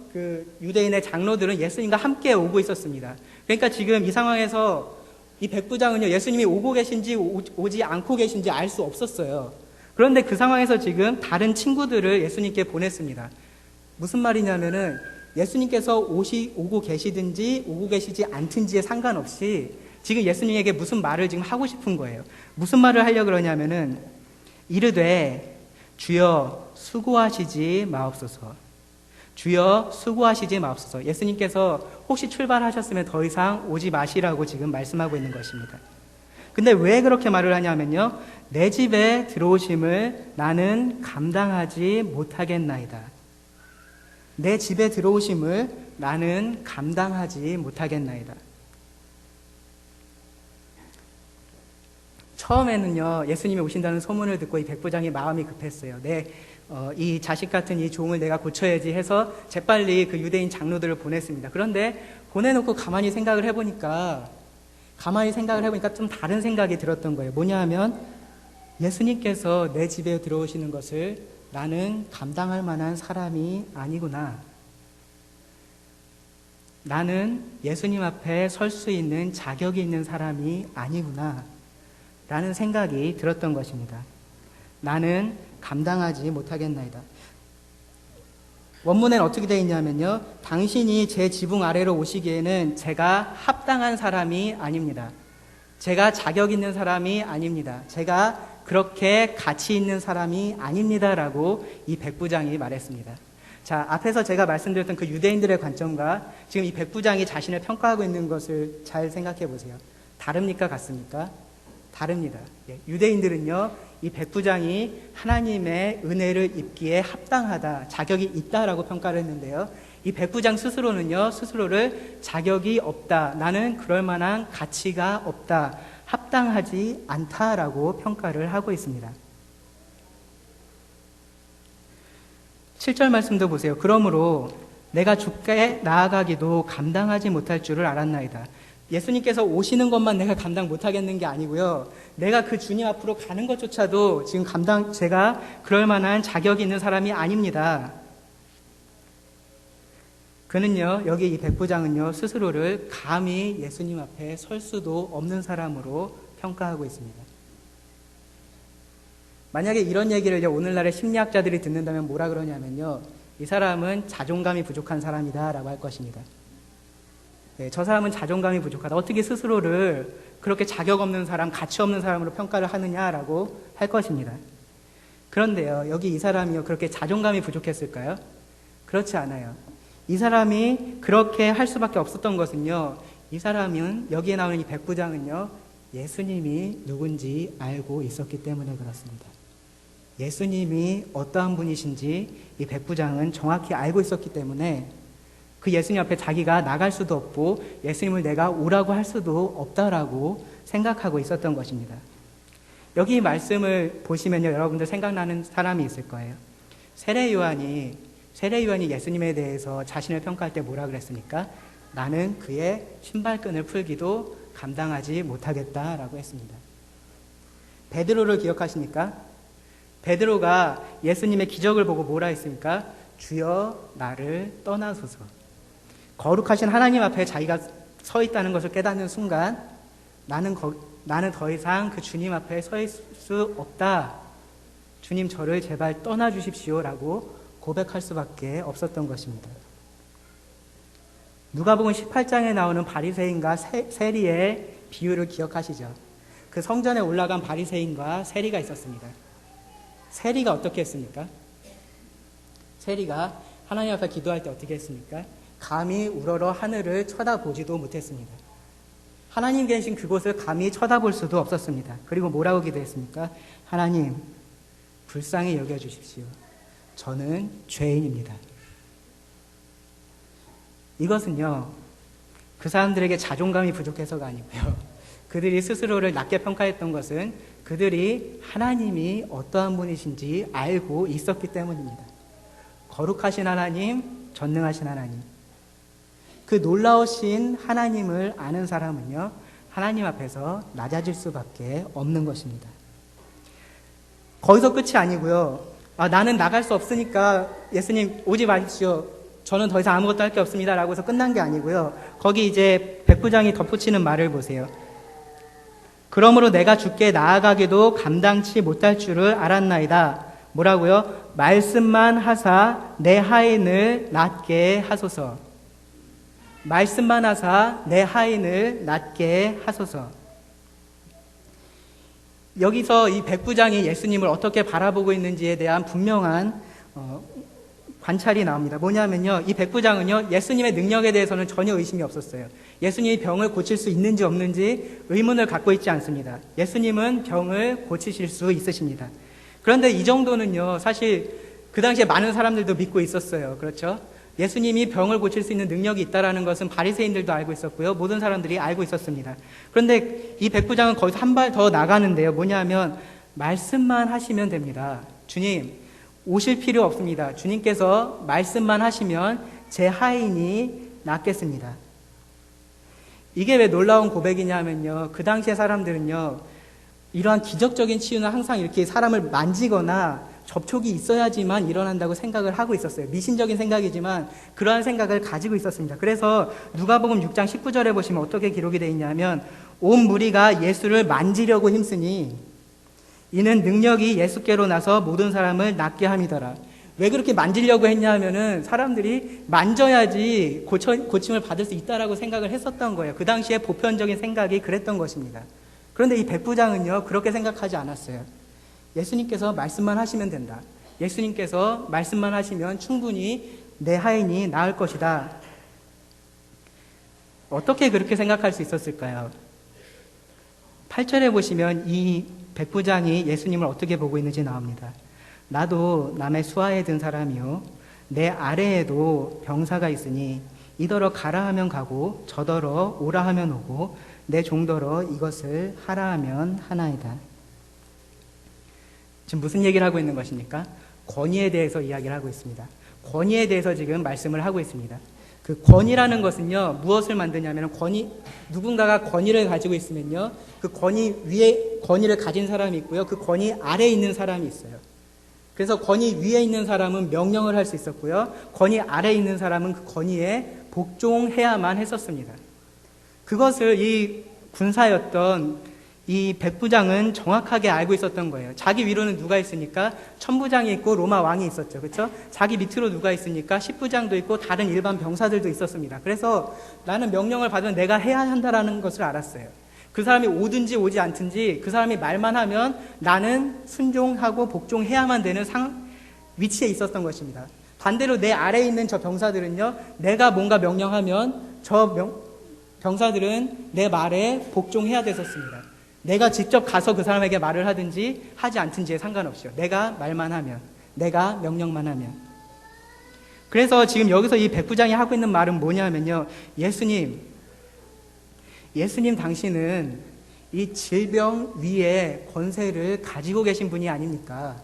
Speaker 1: 유대인의 장로들은 예수님과 함께 오고 있었습니다. 그러니까 지금 이 상황에서 이 백부장은요, 예수님이 오고 계신지 오지 않고 계신지 알 수 없었어요. 그런데 그 상황에서 지금 다른 친구들을 예수님께 보냈습니다. 무슨 말이냐면은 예수님께서 오고 계시든지 오고 계시지 않든지에 상관없이 지금 예수님에게 무슨 말을 지금 하고 싶은 거예요. 무슨 말을 하려고 그러냐면은 이르되 주여 수고하시지 마옵소서. 주여 수고하시지 마옵소서. 예수님께서 혹시 출발하셨으면 더 이상 오지 마시라고 지금 말씀하고 있는 것입니다. 근데 왜 그렇게 말을 하냐면요, 내 집에 들어오심을 나는 감당하지 못하겠나이다. 내 집에 들어오심을 나는 감당하지 못하겠나이다. 처음에는요, 예수님이 오신다는 소문을 듣고 이 백부장이 마음이 급했어요. 이 자식 같은 이 종을 내가 고쳐야지 해서 재빨리 그 유대인 장로들을 보냈습니다. 그런데 보내놓고 가만히 생각을 해보니까 좀 다른 생각이 들었던 거예요. 뭐냐 하면 예수님께서 내 집에 들어오시는 것을 나는 감당할 만한 사람이 아니구나. 나는 예수님 앞에 설 수 있는 자격이 있는 사람이 아니구나. 라는 생각이 들었던 것입니다. 나는 감당하지 못하겠나이다. 원문엔 어떻게 되어 있냐면요. 당신이 제 지붕 아래로 오시기에는 제가 합당한 사람이 아닙니다. 제가 자격 있는 사람이 아닙니다. 제가 그렇게 가치 있는 사람이 아닙니다. 라고 이 백부장이 말했습니다. 자, 앞에서 제가 말씀드렸던 그 유대인들의 관점과 지금 이 백부장이 자신을 평가하고 있는 것을 잘 생각해 보세요. 다릅니까? 같습니까? 다릅니다. 유대인들은요, 이 백부장이 하나님의 은혜를 입기에 합당하다, 자격이 있다라고 평가를 했는데요. 이 백부장 스스로는요, 스스로를 자격이 없다, 나는 그럴 만한 가치가 없다, 합당하지 않다라고 평가를 하고 있습니다. 7절 말씀도 보세요. 그러므로 내가 주께 나아가기도 감당하지 못할 줄을 알았나이다. 예수님께서 오시는 것만 내가 감당 못하겠는 게 아니고요. 내가 그 주님 앞으로 가는 것조차도 지금 제가 그럴 만한 자격이 있는 사람이 아닙니다. 그는요, 여기 이 백부장은요, 스스로를 감히 예수님 앞에 설 수도 없는 사람으로 평가하고 있습니다. 만약에 이런 얘기를 오늘날의 심리학자들이 듣는다면 뭐라 그러냐면요, 이 사람은 자존감이 부족한 사람이다 라고 할 것입니다. 네, 저 사람은 자존감이 부족하다. 어떻게 스스로를 그렇게 자격 없는 사람, 가치 없는 사람으로 평가를 하느냐라고 할 것입니다. 그런데요, 여기 이 사람이요, 그렇게 자존감이 부족했을까요? 그렇지 않아요. 이 사람이 그렇게 할 수밖에 없었던 것은요, 이 사람은, 여기에 나오는 이 백부장은요, 예수님이 누군지 알고 있었기 때문에 그렇습니다. 예수님이 어떠한 분이신지 이 백부장은 정확히 알고 있었기 때문에 그 예수님 앞에 자기가 나갈 수도 없고 예수님을 내가 오라고 할 수도 없다라고 생각하고 있었던 것입니다. 여기 말씀을 보시면요, 여러분들 생각나는 사람이 있을 거예요. 세례 요한이 예수님에 대해서 자신을 평가할 때 뭐라 그랬습니까? 나는 그의 신발끈을 풀기도 감당하지 못하겠다라고 했습니다. 베드로를 기억하십니까? 베드로가 예수님의 기적을 보고 뭐라 했습니까? 주여 나를 떠나소서. 거룩하신 하나님 앞에 자기가 서 있다는 것을 깨닫는 순간 나는 더 이상 그 주님 앞에 서 있을 수 없다. 주님 저를 제발 떠나주십시오 라고 고백할 수밖에 없었던 것입니다. 누가복음 18장에 나오는 바리새인과 세리의 비유를 기억하시죠? 그 성전에 올라간 바리새인과 세리가 있었습니다. 세리가 어떻게 했습니까? 세리가 하나님 앞에 기도할 때 어떻게 했습니까? 감히 우러러 하늘을 쳐다보지도 못했습니다. 하나님 계신 그곳을 감히 쳐다볼 수도 없었습니다. 그리고 뭐라고 기도했습니까? 하나님, 불쌍히 여겨주십시오. 저는 죄인입니다. 이것은요, 그 사람들에게 자존감이 부족해서가 아니고요. 그들이 스스로를 낮게 평가했던 것은 그들이 하나님이 어떠한 분이신지 알고 있었기 때문입니다. 거룩하신 하나님, 전능하신 하나님. 그 놀라우신 하나님을 아는 사람은요, 하나님 앞에서 낮아질 수밖에 없는 것입니다. 거기서 끝이 아니고요. 나는 나갈 수 없으니까 예수님 오지 마십시오. 저는 더 이상 아무것도 할 게 없습니다. 라고 해서 끝난 게 아니고요. 거기 이제 백부장이 덧붙이는 말을 보세요. 그러므로 내가 주께 나아가기도 감당치 못할 줄을 알았나이다. 뭐라고요? 말씀만 하사 내 하인을 낫게 하소서. 말씀만 하사 내 하인을 낫게 하소서. 여기서 이 백부장이 예수님을 어떻게 바라보고 있는지에 대한 분명한 관찰이 나옵니다. 뭐냐면요, 이 백부장은요, 예수님의 능력에 대해서는 전혀 의심이 없었어요. 예수님이 병을 고칠 수 있는지 없는지 의문을 갖고 있지 않습니다. 예수님은 병을 고치실 수 있으십니다. 그런데 이 정도는요, 사실 그 당시에 많은 사람들도 믿고 있었어요. 그렇죠? 예수님이 병을 고칠 수 있는 능력이 있다는 것은 바리새인들도 알고 있었고요. 모든 사람들이 알고 있었습니다. 그런데 이 백부장은 거기서 한 발 더 나가는데요. 뭐냐면 말씀만 하시면 됩니다. 주님, 오실 필요 없습니다. 주님께서 말씀만 하시면 제 하인이 낫겠습니다. 이게 왜 놀라운 고백이냐면요, 그 당시의 사람들은요, 이러한 기적적인 치유는 항상 이렇게 사람을 만지거나 접촉이 있어야지만 일어난다고 생각을 하고 있었어요. 미신적인 생각이지만 그러한 생각을 가지고 있었습니다. 그래서 누가복음 6장 19절에 보시면 어떻게 기록이 되어 있냐면 온 무리가 예수를 만지려고 힘쓰니 이는 능력이 예수께로 나서 모든 사람을 낫게 함이더라. 왜 그렇게 만지려고 했냐면은 사람들이 만져야지 고침을 받을 수 있다라고 생각을 했었던 거예요. 그 당시에 보편적인 생각이 그랬던 것입니다. 그런데 이 백부장은요, 그렇게 생각하지 않았어요. 예수님께서 말씀만 하시면 된다. 예수님께서 말씀만 하시면 충분히 내 하인이 나을 것이다. 어떻게 그렇게 생각할 수 있었을까요? 8절에 보시면 이 백부장이 예수님을 어떻게 보고 있는지 나옵니다. 나도 남의 수하에 든 사람이요 내 아래에도 병사가 있으니 이더러 가라 하면 가고 저더러 오라 하면 오고 내 종더러 이것을 하라 하면 하나이다. 지금 무슨 얘기를 하고 있는 것입니까? 권위에 대해서 이야기를 하고 있습니다. 권위에 대해서 지금 말씀을 하고 있습니다. 그 권위라는 것은요, 무엇을 만드냐면 누군가가 권위를 가지고 있으면요, 그 권위 위에 권위를 가진 사람이 있고요, 그 권위 아래에 있는 사람이 있어요. 그래서 권위 위에 있는 사람은 명령을 할 수 있었고요, 권위 아래에 있는 사람은 그 권위에 복종해야만 했었습니다. 그것을 이 군사였던 이 백부장은 정확하게 알고 있었던 거예요. 자기 위로는 누가 있으니까? 천부장이 있고 로마 왕이 있었죠. 그렇죠? 자기 밑으로 누가 있으니까 십부장도 있고 다른 일반 병사들도 있었습니다. 그래서 나는 명령을 받으면 내가 해야 한다라는 것을 알았어요. 그 사람이 오든지 오지 않든지 그 사람이 말만 하면 나는 순종하고 복종해야만 되는 위치에 있었던 것입니다. 반대로 내 아래에 있는 저 병사들은요, 내가 뭔가 명령하면 병사들은 내 말에 복종해야 됐었습니다. 내가 직접 가서 그 사람에게 말을 하든지 하지 않든지에 상관없이요. 내가 말만 하면, 내가 명령만 하면. 그래서 지금 여기서 이 백부장이 하고 있는 말은 뭐냐면요, 예수님 당신은 이 질병 위에 권세를 가지고 계신 분이 아닙니까?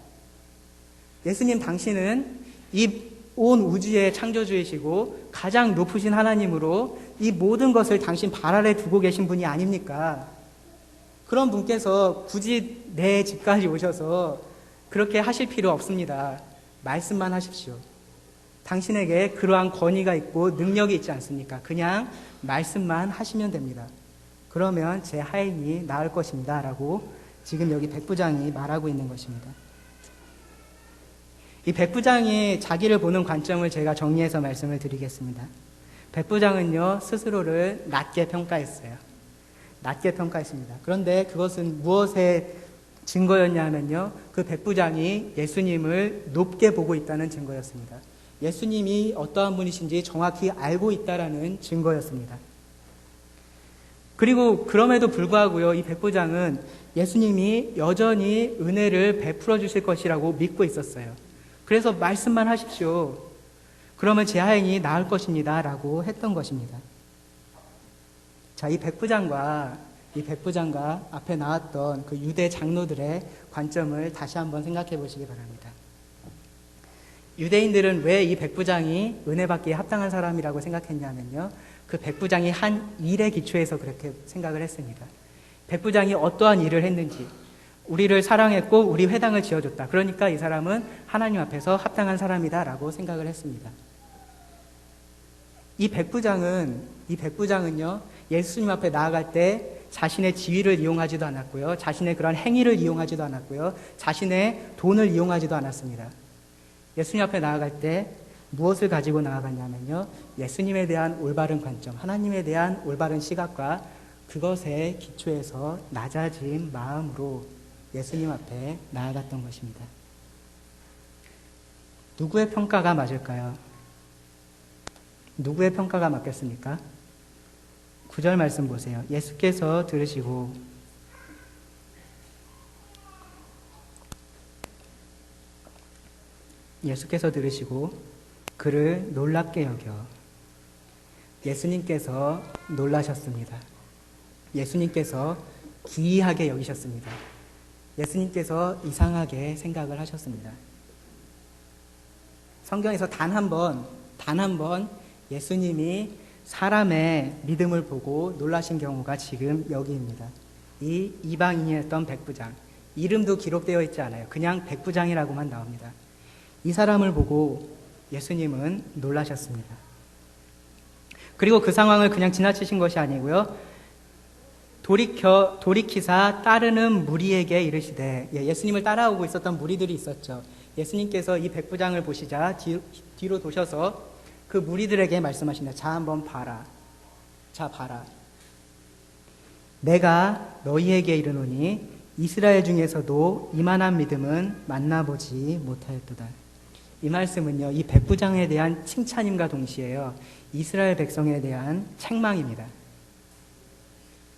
Speaker 1: 예수님 당신은 이 온 우주의 창조주이시고 가장 높으신 하나님으로 이 모든 것을 당신 발 아래 두고 계신 분이 아닙니까? 그런 분께서 굳이 내 집까지 오셔서 그렇게 하실 필요 없습니다. 말씀만 하십시오. 당신에게 그러한 권위가 있고 능력이 있지 않습니까? 그냥 말씀만 하시면 됩니다. 그러면 제 하인이 나을 것입니다. 라고 지금 여기 백부장이 말하고 있는 것입니다. 이 백부장이 자기를 보는 관점을 제가 정리해서 말씀을 드리겠습니다. 백부장은요, 스스로를 낮게 평가했어요. 낮게 평가했습니다. 그런데 그것은 무엇의 증거였냐면요, 그 백부장이 예수님을 높게 보고 있다는 증거였습니다. 예수님이 어떠한 분이신지 정확히 알고 있다라는 증거였습니다. 그리고 그럼에도 불구하고요, 이 백부장은 예수님이 여전히 은혜를 베풀어 주실 것이라고 믿고 있었어요. 그래서 말씀만 하십시오. 그러면 제 하인이 나을 것입니다. 라고 했던 것입니다. 자, 이 백부장과 앞에 나왔던 그 유대 장로들의 관점을 다시 한번 생각해 보시기 바랍니다. 유대인들은 왜 이 백부장이 은혜 받기에 합당한 사람이라고 생각했냐면요, 그 백부장이 한 일의 기초에서 그렇게 생각을 했습니다. 백부장이 어떠한 일을 했는지, 우리를 사랑했고 우리 회당을 지어줬다. 그러니까 이 사람은 하나님 앞에서 합당한 사람이다 라고 생각을 했습니다. 이 백부장은요, 예수님 앞에 나아갈 때 자신의 지위를 이용하지도 않았고요, 자신의 그런 행위를 이용하지도 않았고요, 자신의 돈을 이용하지도 않았습니다. 예수님 앞에 나아갈 때 무엇을 가지고 나아갔냐면요, 예수님에 대한 올바른 관점, 하나님에 대한 올바른 시각과 그것의 기초에서 낮아진 마음으로 예수님 앞에 나아갔던 것입니다. 누구의 평가가 맞을까요? 누구의 평가가 맞겠습니까? 9절 말씀 보세요. 예수께서 들으시고 그를 놀랍게 여겨. 예수님께서 놀라셨습니다. 예수님께서 기이하게 여기셨습니다. 예수님께서 이상하게 생각을 하셨습니다. 성경에서 단 한 번 예수님이 사람의 믿음을 보고 놀라신 경우가 지금 여기입니다. 이 이방인이었던 백부장, 이름도 기록되어 있지 않아요. 그냥 백부장이라고만 나옵니다. 이 사람을 보고 예수님은 놀라셨습니다. 그리고 그 상황을 그냥 지나치신 것이 아니고요. 돌이키사 따르는 무리에게 이르시되, 예수님을 따라오고 있었던 무리들이 있었죠. 예수님께서 이 백부장을 보시자 뒤로 도셔서 그 무리들에게 말씀하십니다. 자, 한번 봐라. 자, 봐라. 내가 너희에게 이르노니 이스라엘 중에서도 이만한 믿음은 만나보지 못하였도다. 이 말씀은요, 이 백부장에 대한 칭찬임과 동시에요, 이스라엘 백성에 대한 책망입니다.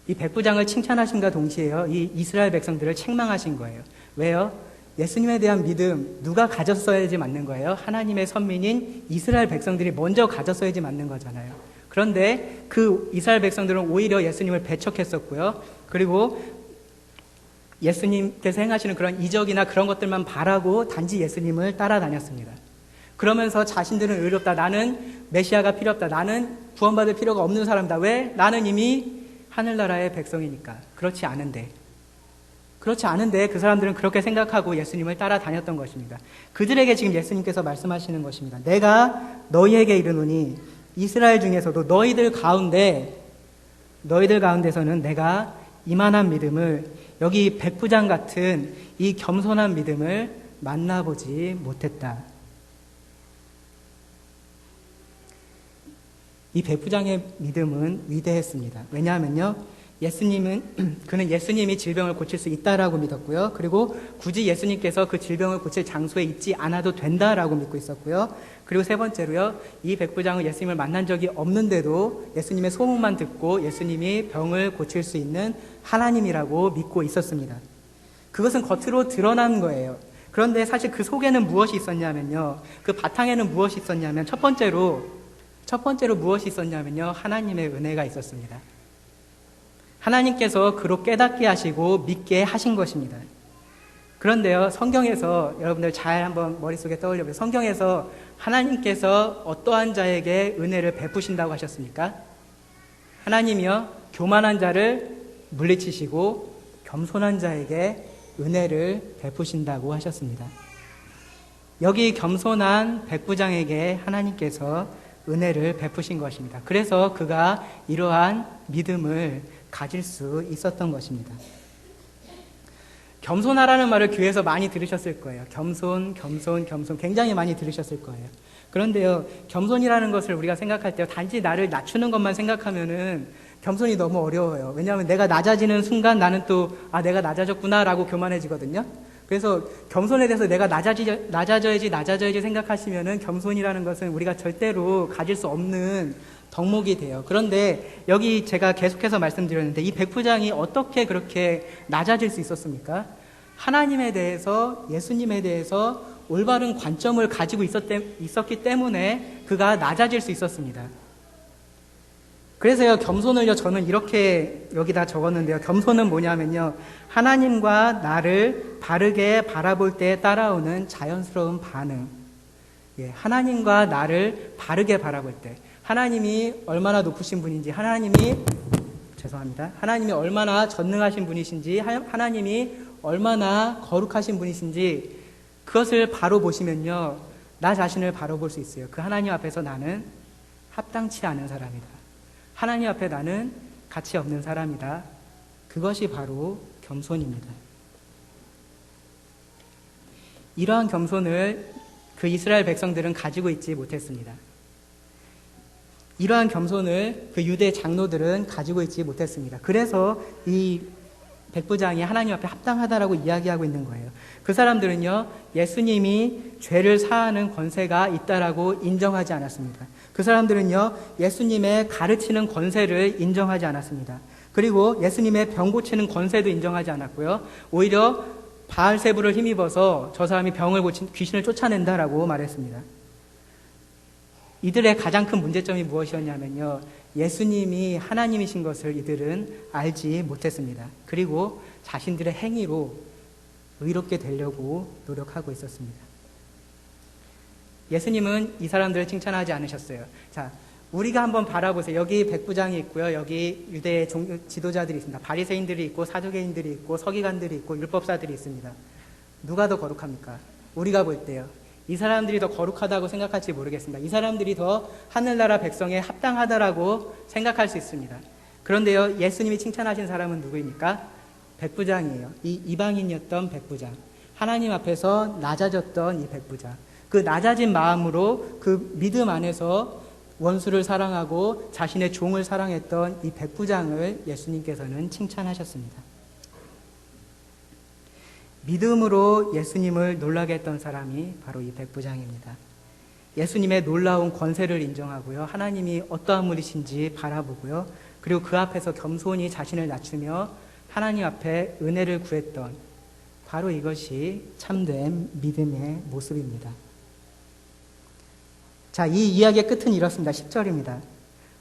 Speaker 1: 이 백부장을 칭찬하심과 동시에요, 이 이스라엘 백성들을 책망하신 거예요. 왜요? 예수님에 대한 믿음 누가 가졌어야지 맞는 거예요? 하나님의 선민인 이스라엘 백성들이 먼저 가졌어야지 맞는 거잖아요. 그런데 그 이스라엘 백성들은 오히려 예수님을 배척했었고요. 그리고 예수님께서 행하시는 그런 이적이나 그런 것들만 바라고 단지 예수님을 따라다녔습니다. 그러면서 자신들은 의롭다. 나는 메시아가 필요 없다. 나는 구원받을 필요가 없는 사람이다. 왜? 나는 이미 하늘나라의 백성이니까. 그렇지 않은데 그 사람들은 그렇게 생각하고 예수님을 따라다녔던 것입니다. 그들에게 지금 예수님께서 말씀하시는 것입니다. 내가 너희에게 이르노니 이스라엘 중에서도 너희들 가운데서는 내가 이만한 믿음을, 여기 백부장 같은 이 겸손한 믿음을 만나보지 못했다. 이 백부장의 믿음은 위대했습니다. 왜냐하면요, 그는 예수님이 질병을 고칠 수 있다라고 믿었고요. 그리고 굳이 예수님께서 그 질병을 고칠 장소에 있지 않아도 된다라고 믿고 있었고요. 그리고 세 번째로요, 이 백부장은 예수님을 만난 적이 없는데도 예수님의 소문만 듣고 예수님이 병을 고칠 수 있는 하나님이라고 믿고 있었습니다. 그것은 겉으로 드러난 거예요. 그런데 사실 그 속에는 무엇이 있었냐면요, 그 바탕에는 무엇이 있었냐면 첫 번째로 무엇이 있었냐면요, 하나님의 은혜가 있었습니다. 하나님께서 그로 깨닫게 하시고 믿게 하신 것입니다. 그런데요, 성경에서 여러분들 잘 한번 머릿속에 떠올려보세요. 성경에서 하나님께서 어떠한 자에게 은혜를 베푸신다고 하셨습니까? 하나님이요, 교만한 자를 물리치시고 겸손한 자에게 은혜를 베푸신다고 하셨습니다. 여기 겸손한 백부장에게 하나님께서 은혜를 베푸신 것입니다. 그래서 그가 이러한 믿음을 가질 수 있었던 것입니다. 겸손하라는 말을 교회에서 많이 들으셨을 거예요. 겸손 굉장히 많이 들으셨을 거예요. 그런데요, 겸손이라는 것을 우리가 생각할 때 단지 나를 낮추는 것만 생각하면은 겸손이 너무 어려워요. 왜냐하면 내가 낮아지는 순간 나는 또 내가 낮아졌구나라고 교만해지거든요. 그래서 겸손에 대해서 내가 낮아져야지 생각하시면은 겸손이라는 것은 우리가 절대로 가질 수 없는 덕목이 돼요. 그런데 여기 제가 계속해서 말씀드렸는데 이 백부장이 어떻게 그렇게 낮아질 수 있었습니까? 하나님에 대해서, 예수님에 대해서 올바른 관점을 가지고 있었기 때문에 그가 낮아질 수 있었습니다. 그래서요, 겸손을요, 저는 이렇게 여기다 적었는데요. 겸손은 뭐냐면요, 하나님과 나를 바르게 바라볼 때 따라오는 자연스러운 반응. 하나님과 나를 바르게 바라볼 때, 하나님이 얼마나 높으신 분인지, 하나님이 얼마나 전능하신 분이신지, 하나님이 얼마나 거룩하신 분이신지, 그것을 바로 보시면요, 나 자신을 바로 볼 수 있어요. 그 하나님 앞에서 나는 합당치 않은 사람이다. 하나님 앞에 나는 가치 없는 사람이다. 그것이 바로 겸손입니다. 이러한 겸손을 그 이스라엘 백성들은 가지고 있지 못했습니다. 이러한 겸손을 그 유대 장로들은 가지고 있지 못했습니다. 그래서 이 백부장이 하나님 앞에 합당하다라고 이야기하고 있는 거예요. 그 사람들은요, 예수님이 죄를 사하는 권세가 있다라고 인정하지 않았습니다. 그 사람들은요, 예수님의 가르치는 권세를 인정하지 않았습니다. 그리고 예수님의 병 고치는 권세도 인정하지 않았고요. 오히려 바알세부를 힘입어서 저 사람이 병을 고친 귀신을 쫓아낸다라고 말했습니다. 이들의 가장 큰 문제점이 무엇이었냐면요, 예수님이 하나님이신 것을 이들은 알지 못했습니다. 그리고 자신들의 행위로 의롭게 되려고 노력하고 있었습니다. 예수님은 이 사람들을 칭찬하지 않으셨어요. 자, 우리가 한번 바라보세요. 여기 백부장이 있고요. 여기 유대 지도자들이 있습니다. 바리새인들이 있고 사두개인들이 있고 서기관들이 있고 율법사들이 있습니다. 누가 더 거룩합니까? 우리가 볼 때요. 이 사람들이 더 거룩하다고 생각할지 모르겠습니다. 이 사람들이 더 하늘나라 백성에 합당하다라고 생각할 수 있습니다. 그런데요, 예수님이 칭찬하신 사람은 누구입니까? 백부장이에요. 이 이방인이었던 백부장. 하나님 앞에서 낮아졌던 이 백부장. 그 낮아진 마음으로 그 믿음 안에서 원수를 사랑하고 자신의 종을 사랑했던 이 백부장을 예수님께서는 칭찬하셨습니다. 믿음으로 예수님을 놀라게 했던 사람이 바로 이 백부장입니다. 예수님의 놀라운 권세를 인정하고요. 하나님이 어떠한 분이신지 바라보고요. 그리고 그 앞에서 겸손히 자신을 낮추며 하나님 앞에 은혜를 구했던 바로 이것이 참된 믿음의 모습입니다. 자, 이 이야기의 끝은 이렇습니다. 10절입니다.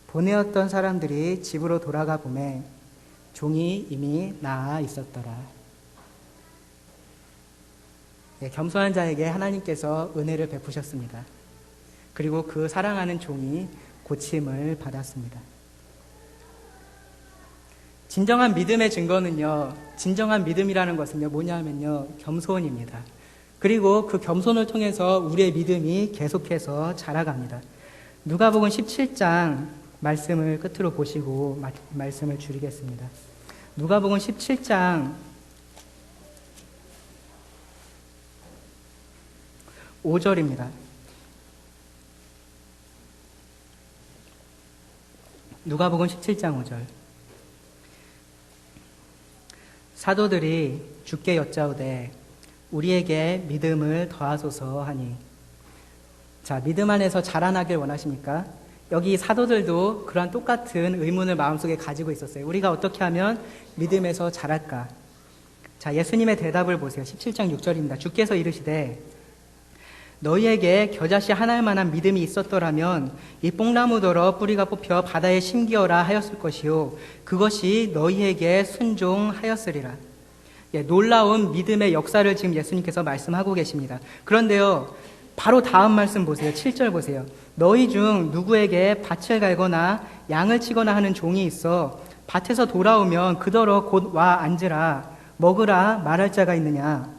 Speaker 1: 보내었던 사람들이 집으로 돌아가 보매 종이 이미 나아 있었더라. 네, 겸손한 자에게 하나님께서 은혜를 베푸셨습니다. 그리고 그 사랑하는 종이 고침을 받았습니다. 진정한 믿음의 증거는요, 진정한 믿음이라는 것은요, 뭐냐면요, 겸손입니다. 그리고 그 겸손을 통해서 우리의 믿음이 계속해서 자라갑니다. 누가복음 17장 말씀을 끝으로 보시고 말씀을 줄이겠습니다. 누가복음 17장 5절입니다. 누가복음 17장 5절. 사도들이 주께 여짜오되 우리에게 믿음을 더하소서 하니. 자, 믿음 안에서 자라나길 원하십니까? 여기 사도들도 그러한 똑같은 의문을 마음속에 가지고 있었어요. 우리가 어떻게 하면 믿음에서 자랄까? 자, 예수님의 대답을 보세요. 17장 6절입니다. 주께서 이르시되 너희에게 겨자씨 하나일 만한 믿음이 있었더라면 이 뽕나무더러 뿌리가 뽑혀 바다에 심기어라 하였을 것이요 그것이 너희에게 순종하였으리라. 예, 놀라운 믿음의 역사를 지금 예수님께서 말씀하고 계십니다. 그런데요, 바로 다음 말씀 보세요. 7절 보세요. 너희 중 누구에게 밭을 갈거나 양을 치거나 하는 종이 있어 밭에서 돌아오면 그더러 곧 와 앉으라 먹으라 말할 자가 있느냐.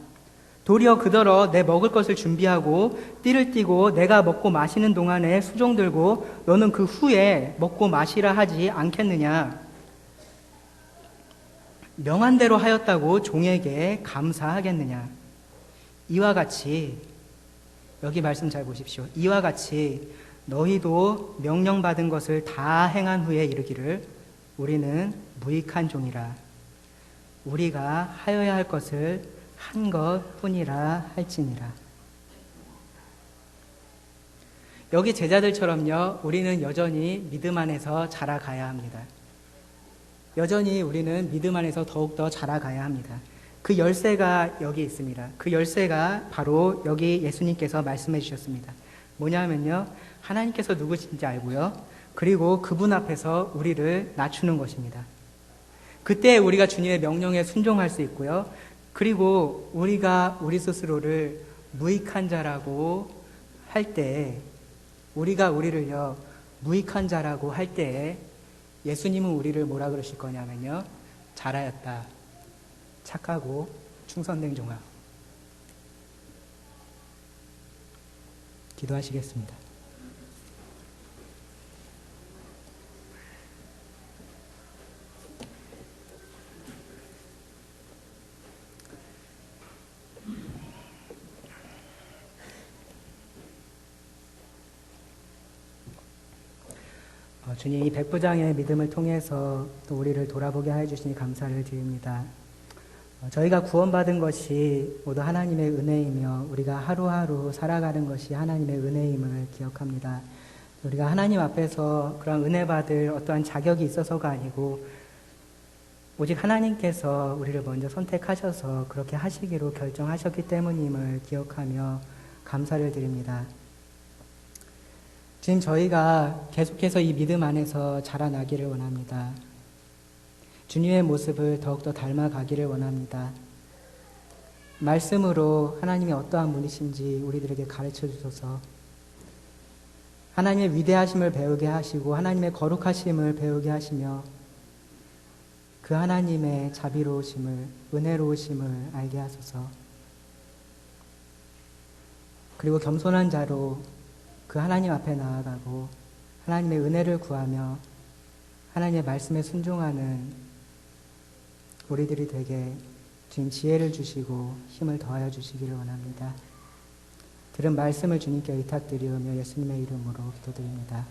Speaker 1: 도리어 그더러 내 먹을 것을 준비하고 띠를 띠고 내가 먹고 마시는 동안에 수종 들고 너는 그 후에 먹고 마시라 하지 않겠느냐. 명한 대로 하였다고 종에게 감사하겠느냐. 이와 같이, 여기 말씀 잘 보십시오. 이와 같이 너희도 명령받은 것을 다 행한 후에 이르기를 우리는 무익한 종이라. 우리가 하여야 할 것을 한 것뿐이라 할지니라. 여기 제자들처럼요, 우리는 여전히 믿음 안에서 자라가야 합니다. 여전히 우리는 믿음 안에서 더욱더 자라가야 합니다. 그 열쇠가 여기 있습니다. 그 열쇠가 바로 여기 예수님께서 말씀해 주셨습니다. 뭐냐면요, 하나님께서 누구신지 알고요, 그리고 그분 앞에서 우리를 낮추는 것입니다. 그때 우리가 주님의 명령에 순종할 수 있고요, 그리고 우리가 우리 스스로를 무익한 자라고 할 때, 우리가 우리를요 무익한 자라고 할 때 예수님은 우리를 뭐라 그러실 거냐면요, 잘하였다, 착하고 충성된 종아. 기도하시겠습니다. 주님, 이 백부장의 믿음을 통해서 또 우리를 돌아보게 해주시니 감사를 드립니다. 저희가 구원받은 것이 모두 하나님의 은혜이며 우리가 하루하루 살아가는 것이 하나님의 은혜임을 기억합니다. 우리가 하나님 앞에서 그런 은혜 받을 어떠한 자격이 있어서가 아니고 오직 하나님께서 우리를 먼저 선택하셔서 그렇게 하시기로 결정하셨기 때문임을 기억하며 감사를 드립니다. 지금 저희가 계속해서 이 믿음 안에서 자라나기를 원합니다. 주님의 모습을 더욱더 닮아가기를 원합니다. 말씀으로 하나님이 어떠한 분이신지 우리들에게 가르쳐 주셔서 하나님의 위대하심을 배우게 하시고 하나님의 거룩하심을 배우게 하시며 그 하나님의 자비로우심을, 은혜로우심을 알게 하소서. 그리고 겸손한 자로 그 하나님 앞에 나아가고 하나님의 은혜를 구하며 하나님의 말씀에 순종하는 우리들이 되게 주님 지혜를 주시고 힘을 더하여 주시기를 원합니다. 들은 말씀을 주님께 의탁드리오며 예수님의 이름으로 기도드립니다.